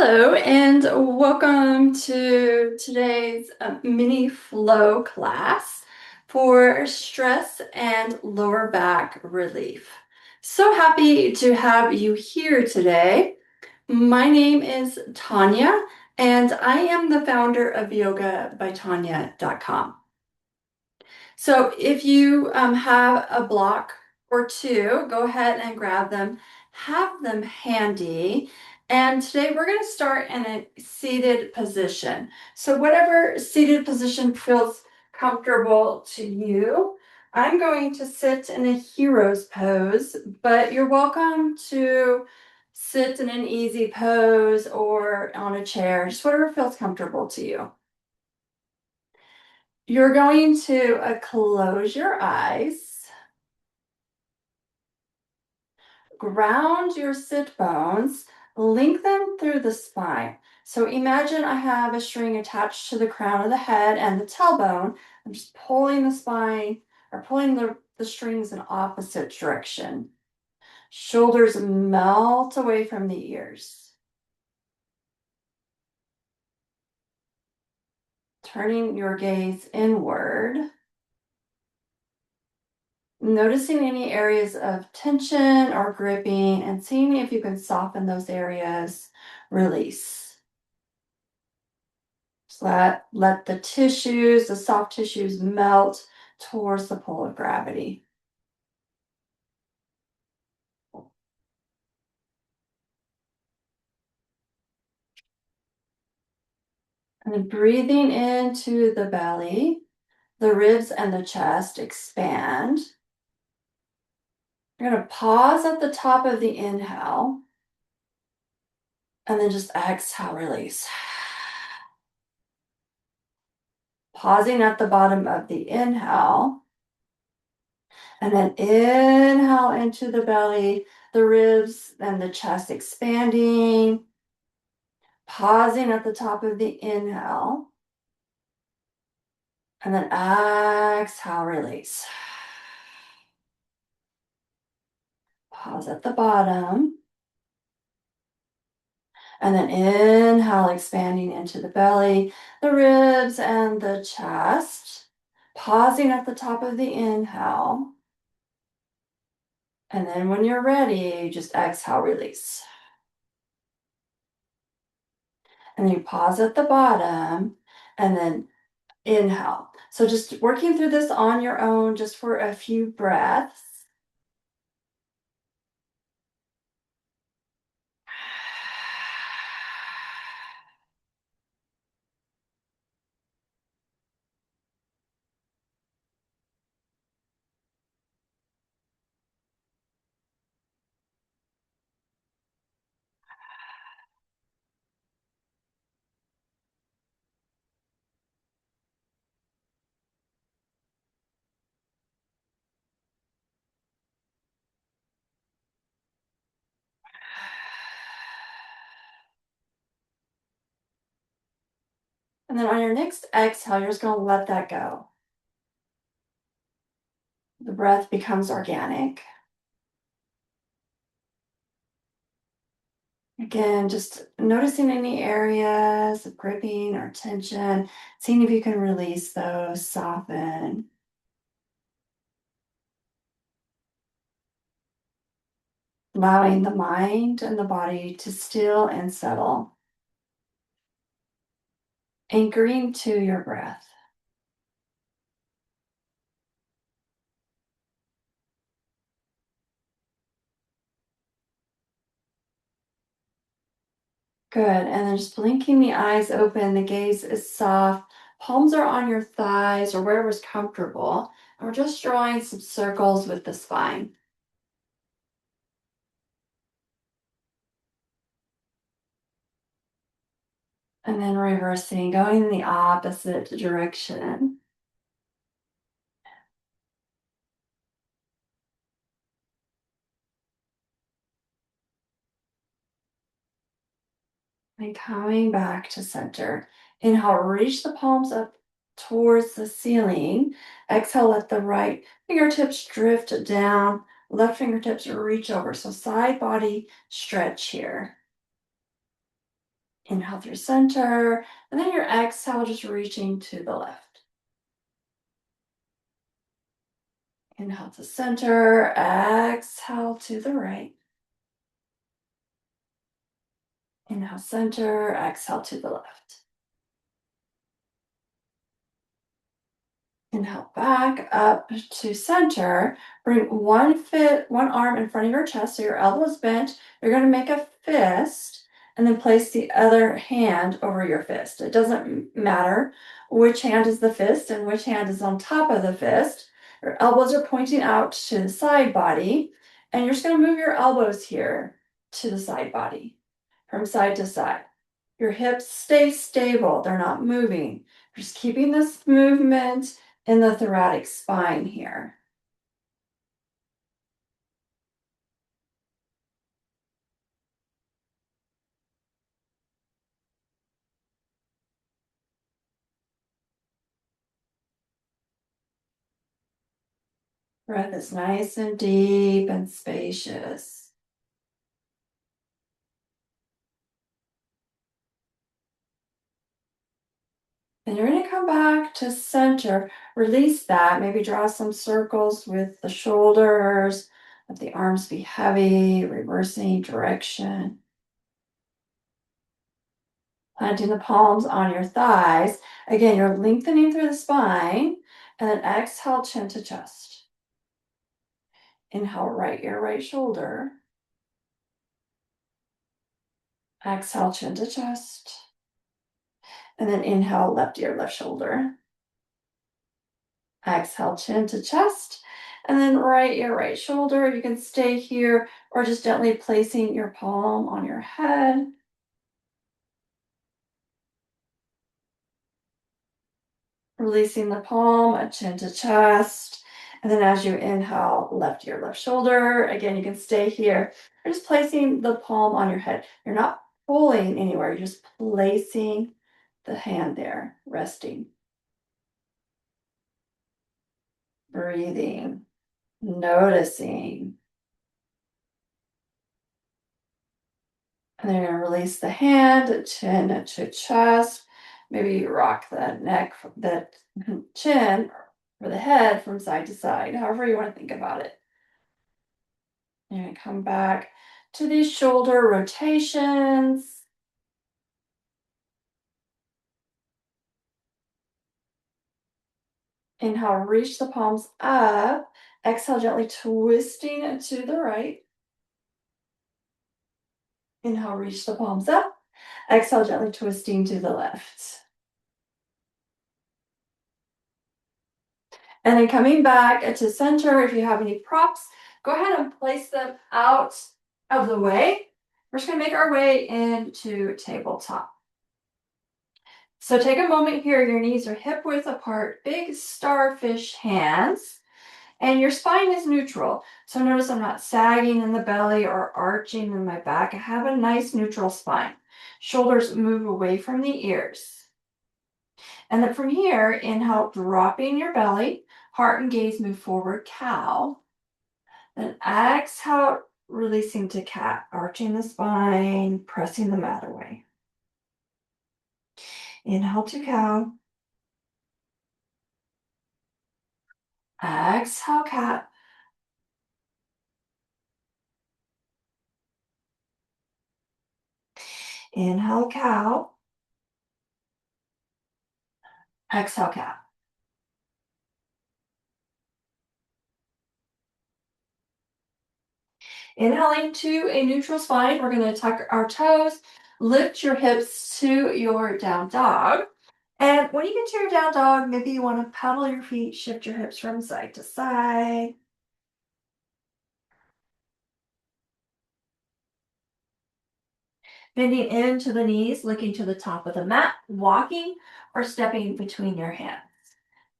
Hello, and welcome to today's mini flow class for stress and lower back relief. So happy to have you here today. My name is Tonya, and I am the founder of yogabytonya.com. So if you have a block or two, go ahead and grab them, have them handy. And today we're going to start in a seated position. So whatever seated position feels comfortable to you. I'm going to sit in a hero's pose, but you're welcome to sit in an easy pose or on a chair, just whatever feels comfortable to you. You're going to close your eyes, ground your sit bones, lengthen through the spine. So imagine I have a string attached to the crown of the head and the tailbone. I'm just pulling the spine or pulling the strings in opposite direction. Shoulders melt away from the ears. Turning your gaze inward. Noticing any areas of tension or gripping and seeing if you can soften those areas, release. Just let the tissues, the soft tissues melt towards the pull of gravity. And then breathing into the belly, the ribs and the chest expand. You're going to pause at the top of the inhale and then just exhale, release. Pausing at the bottom of the inhale. And then inhale into the belly, the ribs and the chest expanding. Pausing at the top of the inhale. And then exhale, release. Pause at the bottom. And then inhale, expanding into the belly, the ribs and the chest. Pausing at the top of the inhale. And then when you're ready, just exhale, release. And then you pause at the bottom and then inhale. So just working through this on your own, just for a few breaths. And then on your next exhale, you're just going to let that go. The breath becomes organic. Again, just noticing any areas of gripping or tension, seeing if you can release those, soften. Allowing the mind and the body to still and settle. Anchoring to your breath. Good. And then just blinking the eyes open, the gaze is soft. Palms are on your thighs or wherever's comfortable. And we're just drawing some circles with the spine. And then reversing, going in the opposite direction. And coming back to center. Inhale, reach the palms up towards the ceiling. Exhale, let the right fingertips drift down. Left fingertips reach over. So side body stretch here. Inhale through center, and then your exhale, just reaching to the left. Inhale to center, exhale to the right. Inhale center, exhale to the left. Inhale back up to center. Bring one arm in front of your chest so your elbow is bent. You're going to make a fist and then place the other hand over your fist. It doesn't matter which hand is the fist and which hand is on top of the fist. Your elbows are pointing out to the side body, and you're just going to move your elbows here to the side body from side to side. Your hips stay stable, they're not moving. Just keeping this movement in the thoracic spine here. Breath is nice and deep and spacious. And you're going to come back to center. Release that. Maybe draw some circles with the shoulders. Let the arms be heavy, reversing direction. Planting the palms on your thighs. Again, you're lengthening through the spine. And then exhale, chin to chest. Inhale, right ear, right shoulder. Exhale, chin to chest. And then inhale, left ear, left shoulder. Exhale, chin to chest. And then right ear, right shoulder. You can stay here or just gently placing your palm on your head. Releasing the palm, chin to chest. And then as you inhale, left ear, left shoulder. Again, you can stay here. You're just placing the palm on your head. You're not pulling anywhere. You're just placing the hand there, resting. Breathing, noticing. And then you're going to release the hand, chin to chest. Maybe you rock the neck, the chin, or the head from side to side, however you want to think about it. You're going to come back to these shoulder rotations. Inhale, reach the palms up. Exhale, gently twisting to the right. Inhale, reach the palms up. Exhale, gently twisting to the left. And then coming back to center, if you have any props, go ahead and place them out of the way. We're just going to make our way into tabletop. So take a moment here. Your knees are hip width apart, big starfish hands, and your spine is neutral. So notice I'm not sagging in the belly or arching in my back. I have a nice neutral spine. Shoulders move away from the ears. And then from here, inhale, dropping your belly, heart and gaze move forward, cow. Then exhale, releasing to cat, arching the spine, pressing the mat away. Inhale to cow. Exhale, cat. Inhale, cow. Exhale, cat. Inhaling to a neutral spine, we're going to tuck our toes, lift your hips to your down dog. And when you get to your down dog, maybe you want to pedal your feet, shift your hips from side to side. Bending into the knees, looking to the top of the mat, walking or stepping between your hands.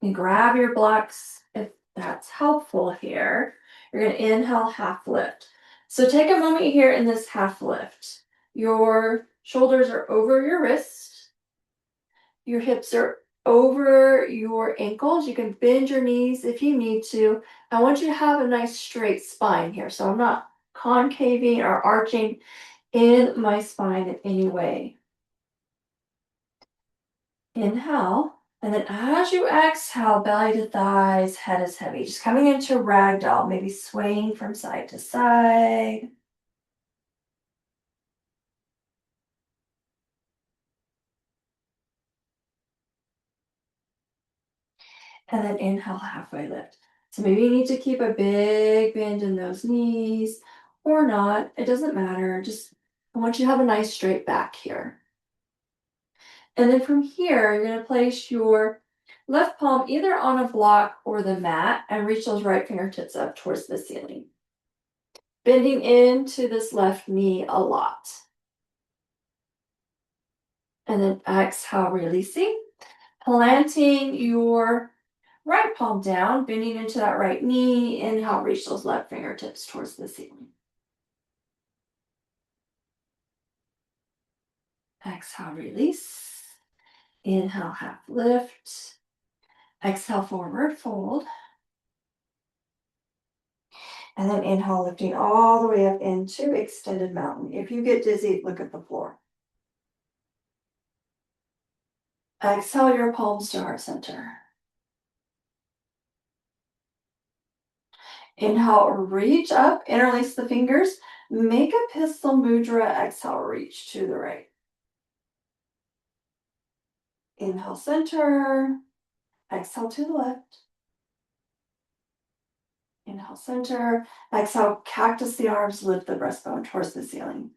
You can grab your blocks if that's helpful here. You're going to inhale, half lift. So take a moment here in this half lift. Your shoulders are over your wrists. Your hips are over your ankles. You can bend your knees if you need to. I want you to have a nice straight spine here. So I'm not concaving or arching in my spine in any way. Inhale. And then as you exhale, belly to thighs, head is heavy. Just coming into ragdoll, maybe swaying from side to side. And then inhale, halfway lift. So maybe you need to keep a big bend in those knees or not. It doesn't matter. Just I want you to have a nice straight back here. And then from here, you're going to place your left palm either on a block or the mat and reach those right fingertips up towards the ceiling. Bending into this left knee a lot. And then exhale, releasing. Planting your right palm down, bending into that right knee. Inhale, reach those left fingertips towards the ceiling. Exhale, release. Inhale, half lift. Exhale, forward fold. And then inhale, lifting all the way up into extended mountain. If you get dizzy, look at the floor. Exhale your palms to heart center. Inhale, reach up, interlace the fingers. Make a pistol mudra. Exhale, reach to the right. Inhale, center. Exhale to the left. Inhale, center. Exhale, cactus the arms, lift the breastbone towards the ceiling.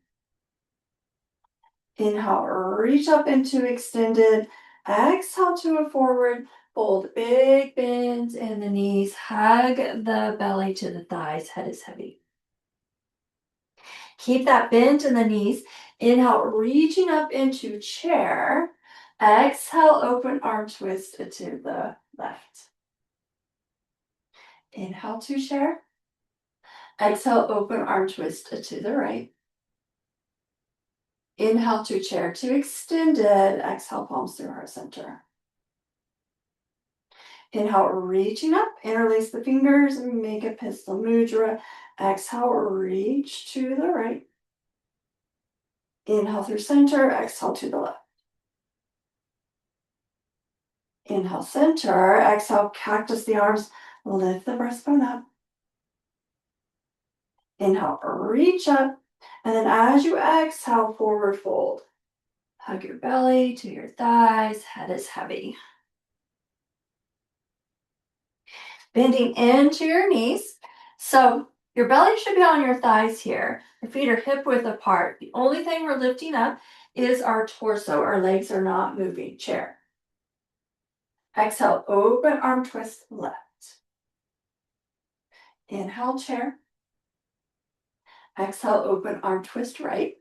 Inhale, reach up into extended. Exhale to a forward fold. Big bends in the knees. Hug the belly to the thighs. Head is heavy. Keep that bend in the knees. Inhale, reaching up into chair. Exhale, open arm twist to the left. Inhale to chair. Exhale, open arm twist to the right. Inhale to chair to extended. Exhale, palms through heart center. Inhale, reaching up, interlace the fingers, and make a pistol mudra. Exhale, reach to the right. Inhale through center, exhale to the left. Inhale, center, exhale, cactus the arms, lift the breastbone up. Inhale, reach up, and then as you exhale, forward fold. Hug your belly to your thighs, head is heavy. Bending into your knees. So your belly should be on your thighs here. Your feet are hip width apart. The only thing we're lifting up is our torso. Our legs are not moving. Chair. Exhale, open arm twist left. Inhale, chair. Exhale, open arm twist right.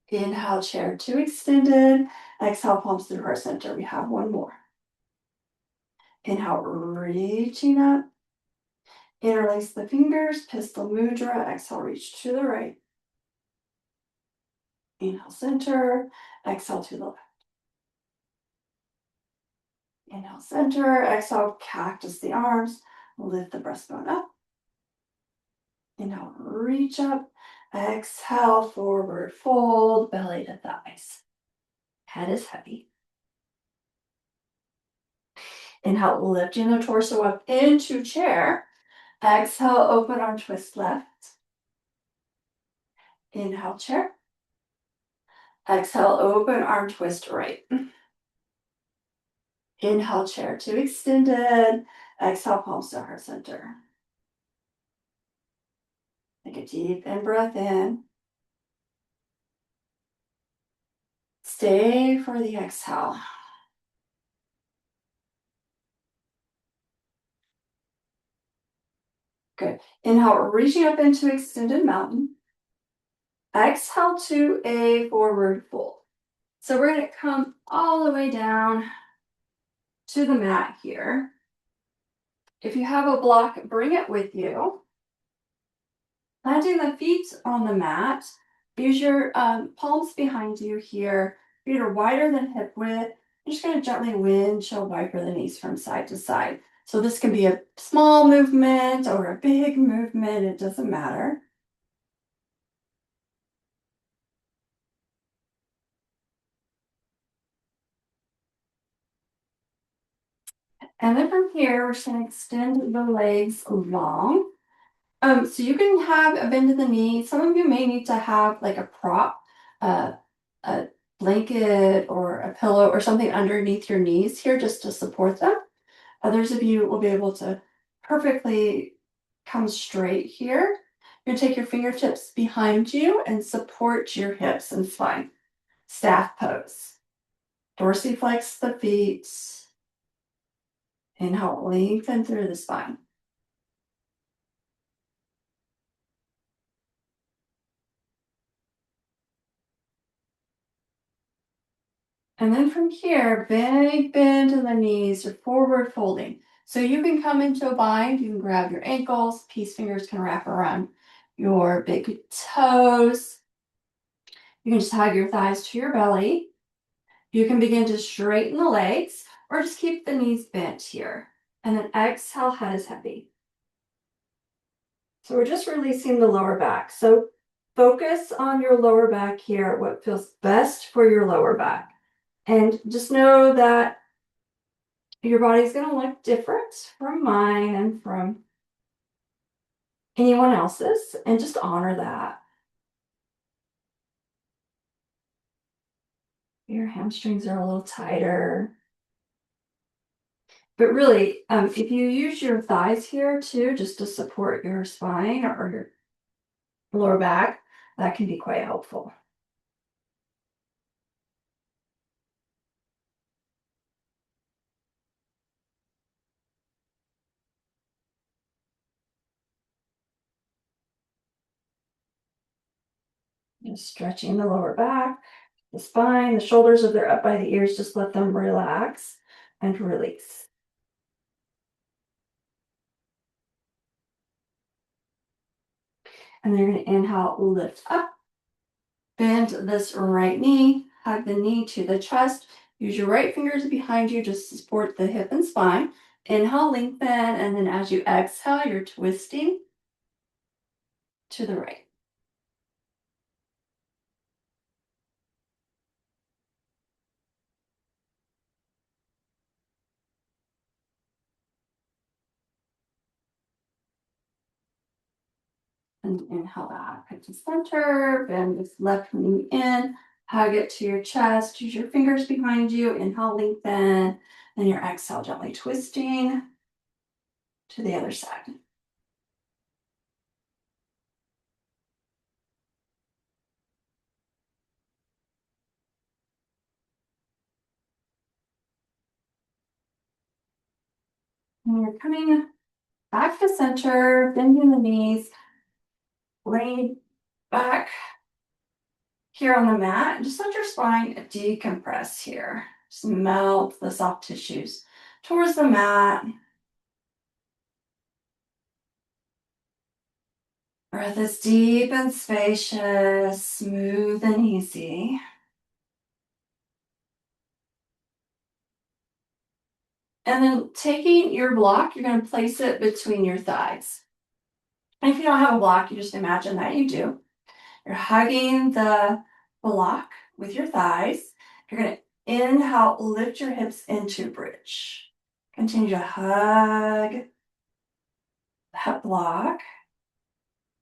Inhale, chair to extended. Exhale, palms through heart center. We have one more. Inhale, reaching up. Interlace the fingers, pistol mudra. Exhale, reach to the right. Inhale, center. Exhale to the left. Inhale, center. Exhale, cactus the arms. Lift the breastbone up. Inhale, reach up. Exhale, forward fold, belly to thighs. Head is heavy. Inhale, lifting the torso up into chair. Exhale, open arm twist left. Inhale, chair. Exhale, open arm twist right. Inhale, chair to extended. Exhale, palms to heart center. Take a deep in-breath in. Stay for the exhale. Good. Inhale, reaching up into extended mountain. Exhale to a forward fold. So we're going to come all the way down to the mat here. If you have a block, bring it with you. Planting the feet on the mat. Use your palms behind you here. Feet are wider than hip width. You're just going to gently windshield wiper the knees from side to side. So this can be a small movement or a big movement. It doesn't matter. And then from here, we're just going to extend the legs long. So you can have a bend in the knee. Some of you may need to have like a prop, a blanket or a pillow or something underneath your knees here just to support them. Others of you will be able to perfectly come straight here. You're going to take your fingertips behind you and support your hips and spine. Staff pose. Dorsiflex the feet. Inhale, lengthen through the spine. And then from here, big bend in the knees, you're forward folding. So you can come into a bind, you can grab your ankles, peace fingers can wrap around your big toes. You can just hug your thighs to your belly. You can begin to straighten the legs or just keep the knees bent here. And then exhale, head is heavy. So we're just releasing the lower back. So focus on your lower back here, what feels best for your lower back. And just know that your body's going to look different from mine and from anyone else's, and just honor that. Your hamstrings are a little tighter. But really, if you use your thighs here too, just to support your spine or your lower back, that can be quite helpful. Just stretching the lower back, the spine, the shoulders, if they're up by the ears, just let them relax and release. And then you're going to inhale, lift up, bend this right knee, hug the knee to the chest. Use your right fingers behind you just to support the hip and spine. Inhale, lengthen, and then as you exhale, you're twisting to the right. And inhale back to center, bend this left knee in, hug it to your chest, use your fingers behind you, inhale, lengthen, then your exhale, gently twisting to the other side. And you're coming back to center, bending the knees, laying back here on the mat, and just let your spine decompress here. Just melt the soft tissues towards the mat. Breath is deep and spacious, smooth and easy. And then taking your block, you're going to place it between your thighs. And if you don't have a block, you just imagine that you do. You're hugging the block with your thighs. You're going to inhale, lift your hips into bridge. Continue to hug that block,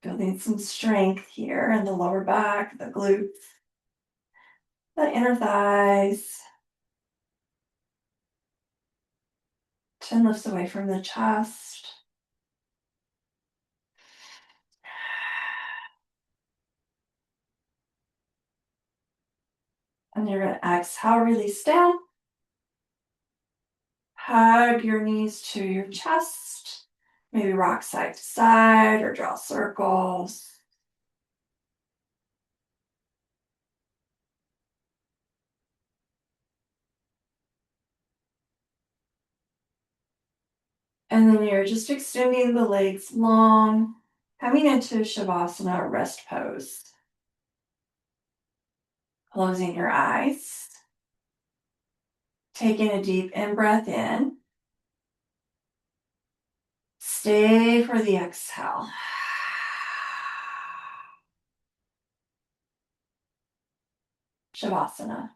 building some strength here in the lower back, the glutes, the inner thighs. Chin lifts away from the chest. And you're going to exhale, release down. Hug your knees to your chest. Maybe rock side to side or draw circles. And then you're just extending the legs long, coming into Shavasana, rest pose. Closing your eyes. Taking a deep in-breath in. Stay for the exhale. Shavasana.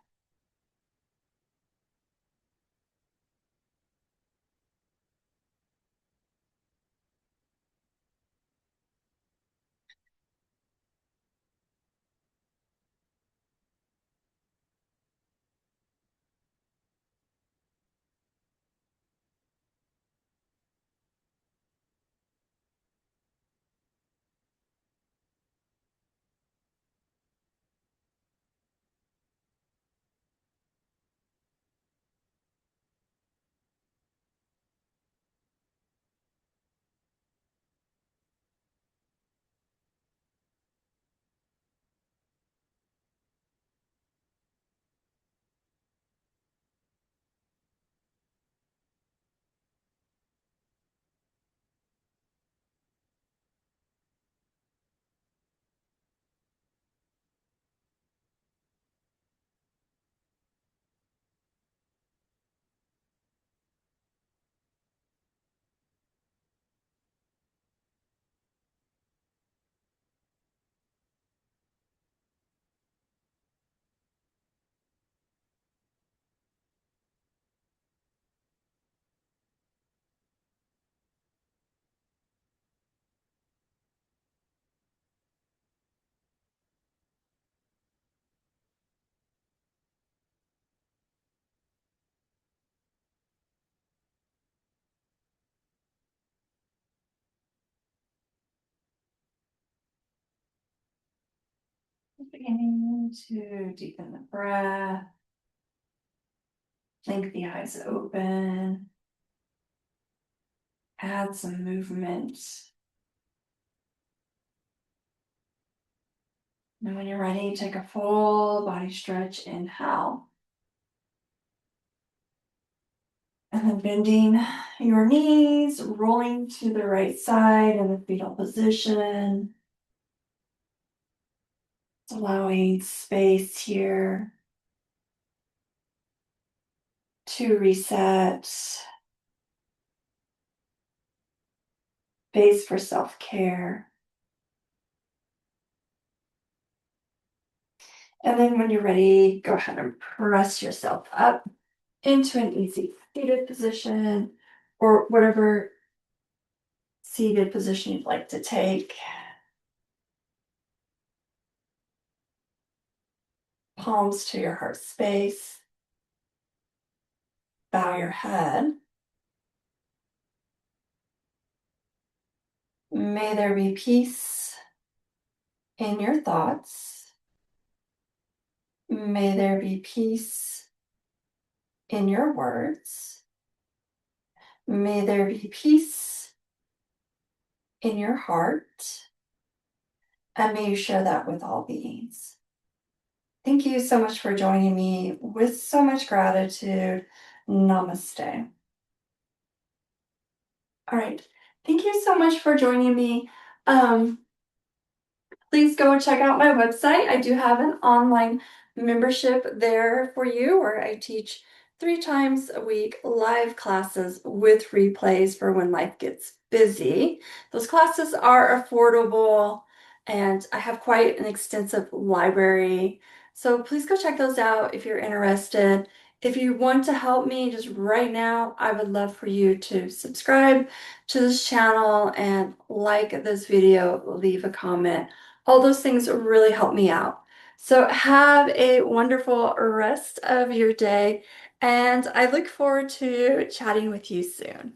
Beginning to deepen the breath, blink the eyes open, add some movement. And when you're ready, take a full body stretch, inhale. And then bending your knees, rolling to the right side in the fetal position. Allowing space here to reset, space for self-care. And then when you're ready, go ahead and press yourself up into an easy seated position or whatever seated position you'd like to take. Palms to your heart space. Bow your head. May there be peace in your thoughts. May there be peace in your words. May there be peace in your heart. And may you share that with all beings. Thank you so much for joining me with so much gratitude. Namaste. All right. Thank you so much for joining me. Please go check out my website. I do have an online membership there for you where I teach 3 times a week live classes with replays for when life gets busy. Those classes are affordable and I have quite an extensive library. So please go check those out if you're interested. If you want to help me just right now, I would love for you to subscribe to this channel and like this video, leave a comment. All those things really help me out. So have a wonderful rest of your day, and I look forward to chatting with you soon.